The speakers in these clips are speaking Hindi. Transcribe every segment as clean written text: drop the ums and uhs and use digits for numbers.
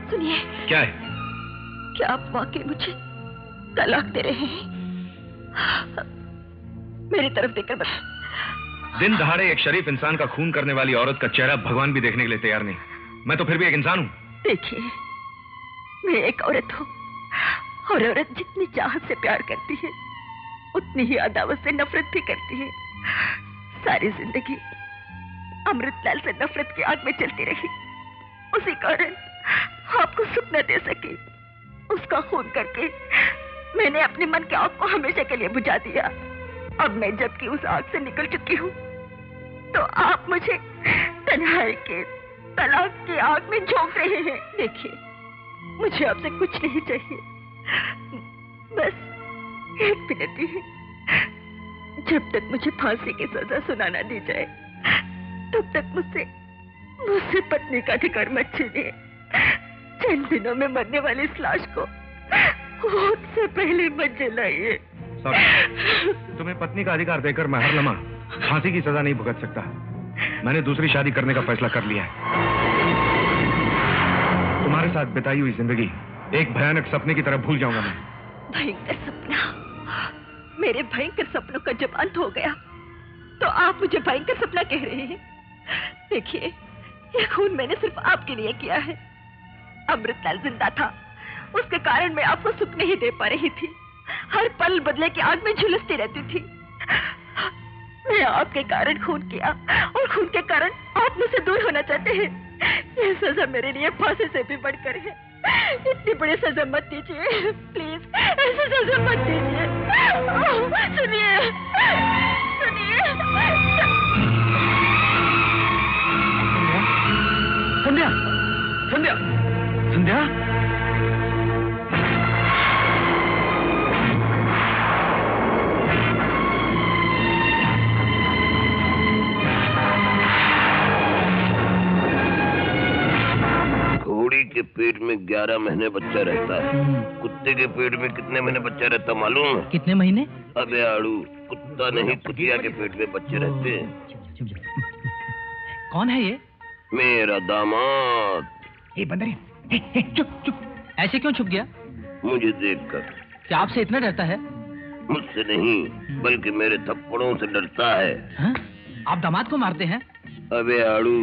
सुनिए। क्या है? क्या आप वाकई मुझे तलाक दे रहे हैं? मेरी तरफ देखकर बता। दिन दहाड़े एक शरीफ इंसान का खून करने वाली औरत का चेहरा भगवान भी देखने के लिए तैयार नहीं। मैं तो फिर भी एक इंसान हूँ। देखिए, मैं एक औरत हूँ और औरत जितनी चाहत से प्यार करती है उतनी ही अदावत से नफरत भी करती है। सारी जिंदगी अमृतलाल से नफरत की आग में चलती रही, उसी कारण आपको सुख न दे सकी। उसका खून करके मैंने अपने मन के आग को हमेशा के लिए बुझा दिया। अब मैं जबकि उस आग से निकल चुकी हूँ तो आप मुझे तन्हाई के तलाक की आग में झोंक रहे हैं। देखिए, मुझे आपसे कुछ नहीं चाहिए, बस एक विनती है, जब तक मुझे फांसी की सजा सुना ना दी जाए तब तक मुझसे पत्नी का अधिकार मत छीनिए। चंद दिनों में मरने वाली इस लाश को मौत से पहले मत जलाइए। तुम्हें पत्नी का अधिकार देकर मैं हर लम्हा फांसी की सजा नहीं भुगत सकता। मैंने दूसरी शादी करने का फैसला कर लिया है। तुम्हारे साथ बिताई हुई जिंदगी एक भयानक सपने की तरह भूल जाऊंगा मैं। भयंकर सपना? मेरे भयंकर सपनों का जब अंत हो गया तो आप मुझे भयंकर सपना कह रहे हैं? देखिए, यह खून मैंने सिर्फ आपके लिए किया है। अमृतलाल जिंदा था, उसके कारण मैं आपको सुख नहीं दे पा रही थी। हर पल बदले की आग में झुलसती रहती थी। मैं आपके कारण खून किया और खून के कारण आप मुझसे दूर होना चाहते हैं। यह सजा मेरे लिए फांसी से भी बढ़कर है। इतनी बड़ी सजा मत दीजिए, प्लीज ऐसी सजा मत दीजिए। सुनिए, सुनिए। संध्या, संध्या, संध्या। घोड़ी के पेट में 11 महीने बच्चा रहता है। कुत्ते के पेट में कितने महीने बच्चा रहता मालूम है? कितने महीने? अबे आड़ू, कुत्ता नहीं कुतिया के पेट में बच्चे रहते हैं। कौन है ये? मेरा दामाद। ए बंदरी, चुप चुप। ऐसे क्यों छुप गया? मुझे देखकर। क्या आपसे इतना डरता है? मुझसे नहीं, बल्कि मेरे थप्पड़ों से डरता है। हा? आप दामाद को मारते हैं? अबे आड़ू,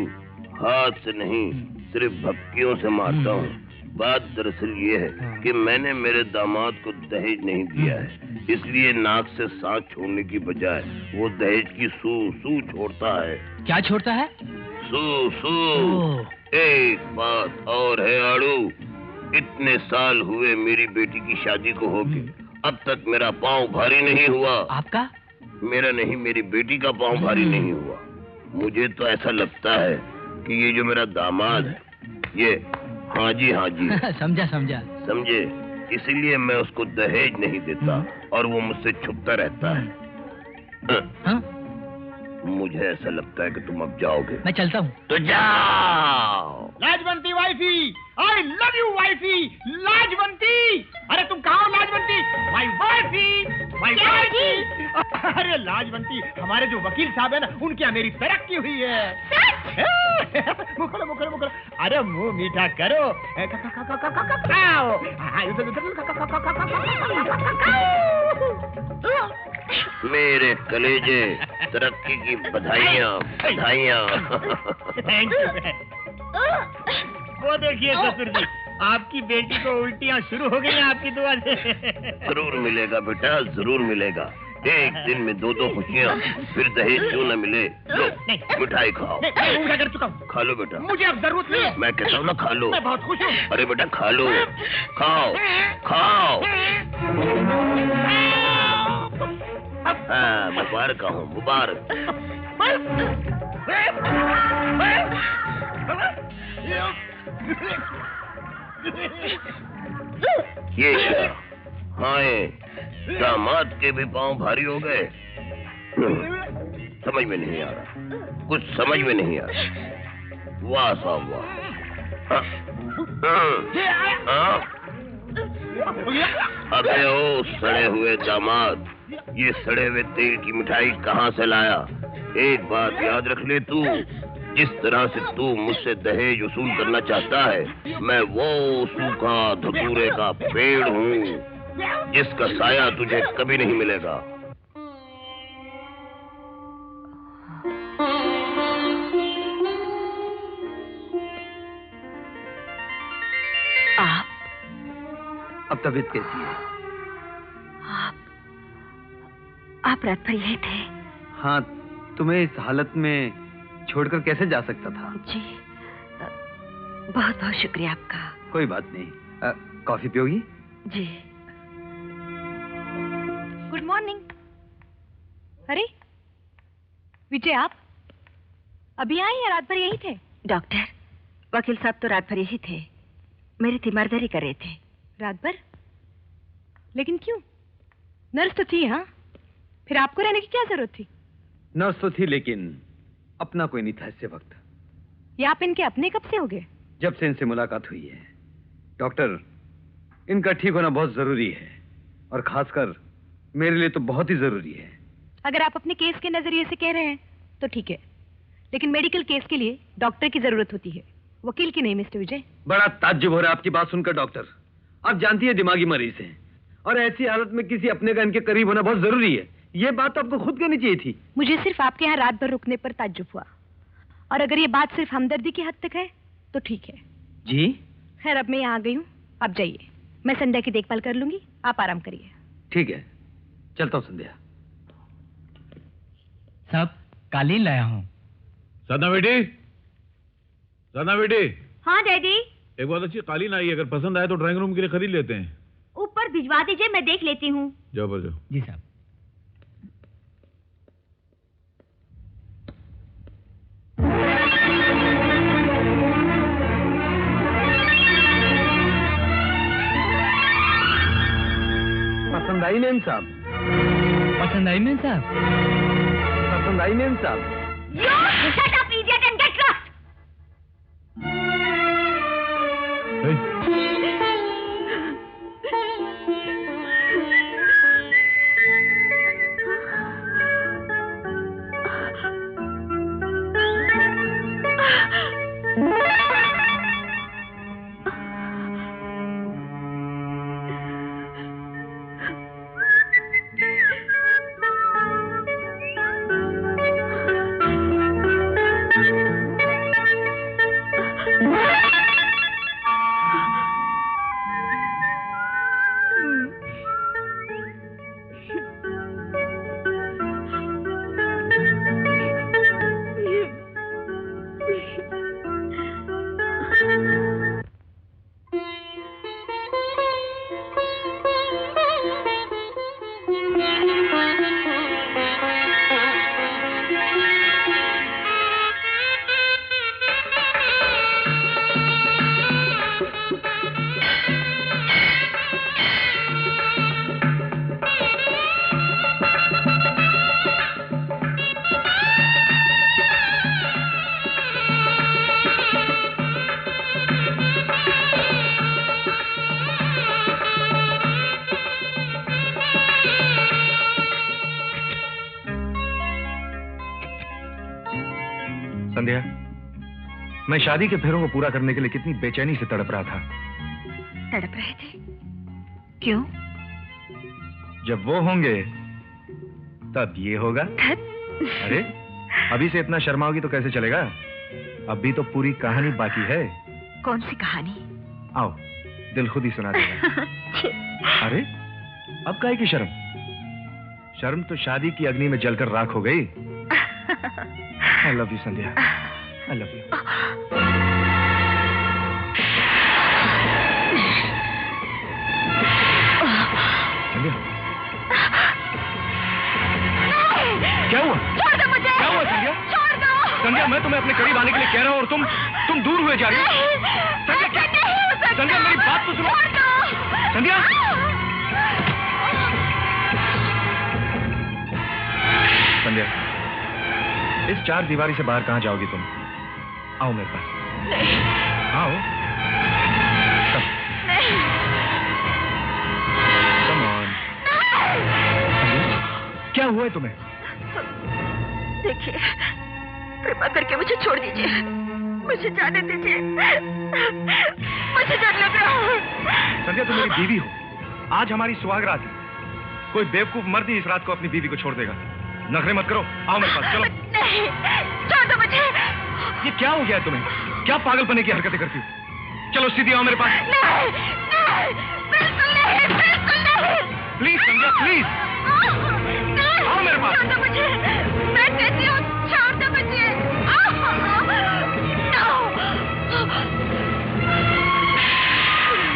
हाथ से नहीं, सिर्फ भक्तियों से मारता हूँ। बात दरअसल ये है कि मैंने मेरे दामाद को दहेज नहीं दिया है, इसलिए नाक से सांस छोड़ने की बजाय वो दहेज की सू छोड़ता है। क्या छोड़ता है? सू। एक बात और है आड़ू, इतने साल हुए मेरी बेटी की शादी को होके, अब तक मेरा पाँव भारी नहीं हुआ। आपका? मेरा नहीं, मेरी बेटी का पाँव भारी नहीं हुआ। मुझे तो ऐसा लगता है कि ये जो मेरा दामाद है, ये हाँ जी समझा समझे, इसीलिए मैं उसको दहेज नहीं देता और वो मुझसे छुपता रहता है। हाँ? मुझे ऐसा लगता है कि तुम अब जाओगे। मैं चलता हूँ। तो जाओ। Lajwanti wifey, I love you wifey, Lajwanti. अरे तुम कहाँ हो लाजवंती? माई वाइफी। अरे लाजवंती, हमारे जो वकील साहब है ना, उनके यहाँ मेरी तरक्की हुई है। मुखरो। अरे मुंह मीठा करो। मेरे कलेजे, तरक्की की बधाइयाँ। वो देखिए ससुर जी, आपकी बेटी को उल्टियाँ शुरू हो गई हैं आपकी दुआ से। जरूर मिलेगा बेटा, जरूर मिलेगा। एक दिन में 2 खुशियाँ, फिर दहेज क्यों न मिले। लो, मिठाई खाओ। मैं उठा कर चुका हूँ। खा लो बेटा। मुझे अब जरूरत नहीं है। मैं कहता हूँ ना, खा लो। मैं बहुत खुश हूँ। अरे बेटा खा लो, खाओ। हाँ, मुबारक हूँ, मुबारक। ये हाँ, दामाद के भी पाँव भारी हो गए। समझ में नहीं आ रहा, कुछ समझ में नहीं आ रहा। वाह साहब वाह। अबे ओ सड़े हुए दामाद, ये सड़े हुए तेल की मिठाई कहाँ से लाया? एक बात याद रख ले तू, जिस तरह से तू मुझसे दहेज वसूल करना चाहता है, मैं वो सूखा धतूरे का पेड़ हूँ जिसका साया तुझे कभी नहीं मिलेगा। आप? अब तबीयत कैसी है? आप रात भर यही थे? हाँ, तुम्हें इस हालत में छोड़कर कैसे जा सकता था? जी, बहुत बहुत शुक्रिया आपका। कोई बात नहीं। कॉफी पियोगी? जी। Good morning. अरे विजय, आप अभी आए या रात भर यही थे? डॉक्टर, वकील साहब तो रात भर यही थे, मेरी तीमारदारी कर रहे थे। रात भर? लेकिन क्यों? नर्स तो थी। हाँ, फिर आपको रहने की क्या जरूरत थी? नर्स तो थी, लेकिन अपना कोई नहीं था इससे वक्त। ये आप इनके अपने कब से हो गए? जब से इनसे मुलाकात हुई है। डॉक्टर, इनका ठीक होना बहुत जरूरी है, और खासकर मेरे लिए तो बहुत ही जरूरी है। अगर आप अपने केस के नजरिए से कह रहे हैं तो ठीक है, लेकिन मेडिकल केस के लिए डॉक्टर की जरूरत होती है, वकील की नहीं मिस्टर विजय। बड़ा ताज्जुब हो रहा है आपकी बात सुनकर डॉक्टर। आप जानती है दिमागी मरीज हैं, और ऐसी हालत में किसी अपने का इनके करीब होना बहुत जरूरी है। ये बात तो आपको खुद कहनी चाहिए थी। मुझे सिर्फ आपके यहाँ रात भर रुकने पर ताज्जुब हुआ, और अगर ये बात सिर्फ हमदर्दी की हद तक है तो ठीक है। जी? खैर, अब मैं यहाँ आ गई हूँ, आप जाइए, मैं संध्या की देखभाल कर लूंगी, आप आराम करिए। ठीक है, चलता हूँ संध्या। साहब, कालीन लाया हूँ। सदना बेटी, सदना बेटी। हाँ डैडी। एक बहुत अच्छी कालीन आई है, अगर पसंद आए तो ड्राइंग रूम के लिए खरीद लेते हैं। ऊपर भिजवा दीजिए, मैं देख लेती हूँ। जाओ पर जाओ। जी साहब। पसंद आई मेम साहब? पसंद आई मेम साहब? पसंद आई मेम साहब? You shut up, idiot, and get lost! संध्या, मैं शादी के फेरों को पूरा करने के लिए कितनी बेचैनी से तड़प रहा था। तड़प रहे थे? क्यों? जब वो होंगे तब ये होगा। अरे, अभी से इतना शर्माओगी तो कैसे चलेगा? अभी तो पूरी कहानी बाकी है। कौन सी कहानी? आओ, दिल खुद ही सुना देगा। अरे, अब काहे की शर्म? शर्म तो शादी की अग्नि में जलकर राख हो गई। I love you, Sandhya. I love you। संध्या, क्या हुआ? छोड़ दो मुझे। क्या हुआ संध्या? छोड़ दो। संध्या, मैं तुम्हें अपने करीब आने के लिए कह रहा हूँ और तुम दूर हुए जा रही हो। संध्या, क्या? संध्या, मेरी बात तो सुनो। संध्या, संध्या, इस चार दीवारी से बाहर कहाँ जाओगी तुम? आओ मेरे पास। आओ। Come on। क्या हुआ है तुम्हें? देखिए, कृपा करके मुझे छोड़ दीजिए, मुझे जाने दीजिए, मुझे डर लग रहा है। संध्या तुम मेरी बीवी हो, आज हमारी सुहागरात है। कोई बेवकूफ मर्द ही इस रात को अपनी बीवी को छोड़ देगा। नखरे मत करो, आओ मेरे पास, चलो। नहीं, छोड़ दो मुझे। ये क्या हो गया तुम्हें? क्या पागलपने की हरकतें करती हो? चलो सीधी आओ मेरे पास। नहीं, नहीं, बिल्कुल नहीं, बिल्कुल नहीं। प्लीज संध्या, प्लीज आओ मेरे पास। छोड़ दो मुझे, मैं कहती हूँ छोड़ दो मुझे।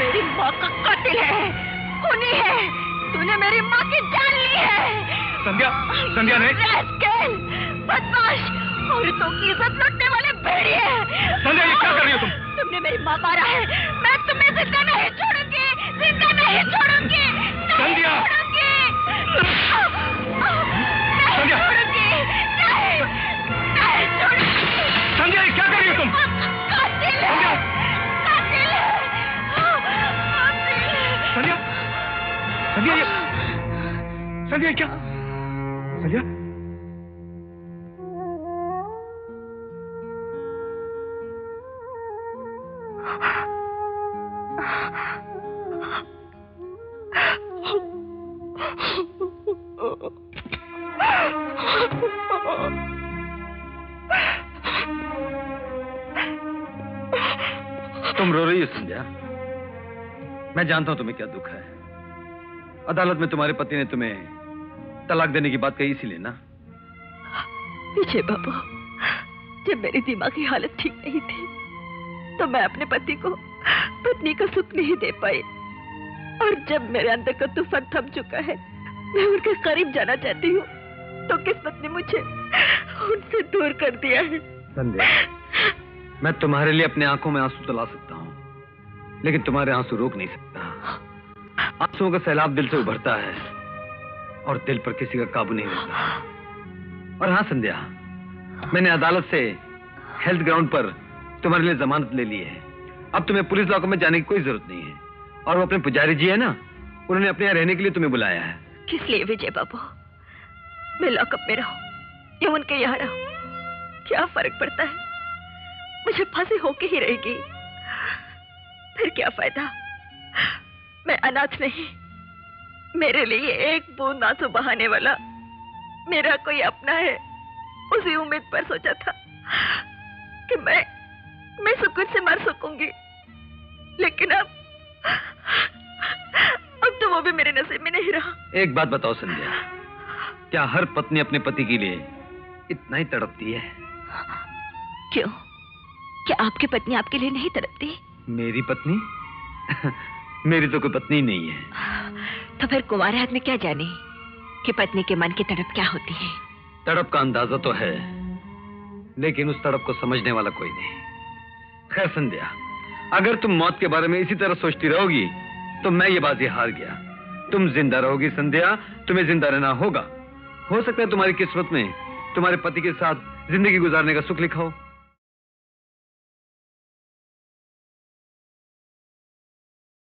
मेरी माँ का कातिल है, खूनी है, तूने मेरी माँ की जान ली है। संध्या, संध्या नहीं। रास्केल, बदमाश, औरतों की इज्जत लूटने वाले भेड़िए। संध्या ये क्या कर रही हो तुम? तुमने मेरी माँ मारा है, मैं तुम्हें जिंदा नहीं छोड़ूंगी, जिंदा नहीं छोड़ूंगी, संध्या, नहीं छोड़ूंगी, नहीं, नहीं छोड़ूंगी। संध्या ये क्या कर रही हो तुम? कातिल है, कातिल है, संध्या, संध्या ये, संध्या क्या? संध्या? तुम रो रही हो संध्या? मैं जानता हूं तुम्हें क्या दुख है। अदालत में तुम्हारे पति ने तुम्हें तलाक देने की बात कही इसीलिए ना? विजय बाबू, जब मेरी दिमागी हालत ठीक नहीं थी तो मैं अपने पति को पत्नी का सुख नहीं दे पाई, और जब मेरे अंदर का तूफान थम चुका है, मैं उनके करीब जाना चाहती हूँ तो किस्मत ने मुझे उनसे दूर कर दिया है। संध्या, मैं तुम्हारे लिए अपने आंखों में आंसू तला सकता हूँ, लेकिन तुम्हारे आंसू रोक नहीं सकता। आंसुओं का सैलाब दिल से उभरता है और दिल पर किसी का काबू नहीं रहता। और हाँ संध्या, मैंने अदालत से हेल्थ ग्राउंड पर तुम्हारे लिए जमानत ले ली है। अब तुम्हें पुलिस लॉकअप में जाने की कोई जरूरत नहीं है। और वो अपने पुजारी जी है ना, उन्होंने अपने यहाँ रहने के लिए तुम्हें बुलाया है। किस लिए विजय बाबू? मैं लॉकअप में रहूं या उनके यहाँ रहूं, क्या फर्क पड़ता है? मुझे फांसी होके ही रहेगी, फिर क्या फायदा? मैं अनाथ नहीं, मेरे लिए एक बूंद आंसू बहाने वाला मेरा कोई अपना है। उसी उम्मीद पर सोचा था कि मैं सुकून से मर सकूंगी, लेकिन अब तो वो भी मेरे नसीब में नहीं रहा। एक बात बताओ संध्या, क्या हर पत्नी अपने पति के लिए इतना ही तड़पती है? क्यों? क्या आपकी पत्नी आपके लिए नहीं तड़पती? मेरी पत्नी? मेरी तो कोई पत्नी नहीं है। तो फिर कुंवारे आदमी क्या जाने कि पत्नी के मन की तड़प क्या होती है? तड़प का अंदाजा तो है, लेकिन उस तड़प को समझने वाला कोई नहीं। खैर संध्या, अगर तुम मौत के बारे में इसी तरह सोचती रहोगी तो मैं ये बाजी हार गया। तुम जिंदा रहोगी संध्या, तुम्हें जिंदा रहना होगा। हो सकता है तुम्हारी किस्मत में तुम्हारे पति के साथ जिंदगी गुजारने का सुख लिखा हो,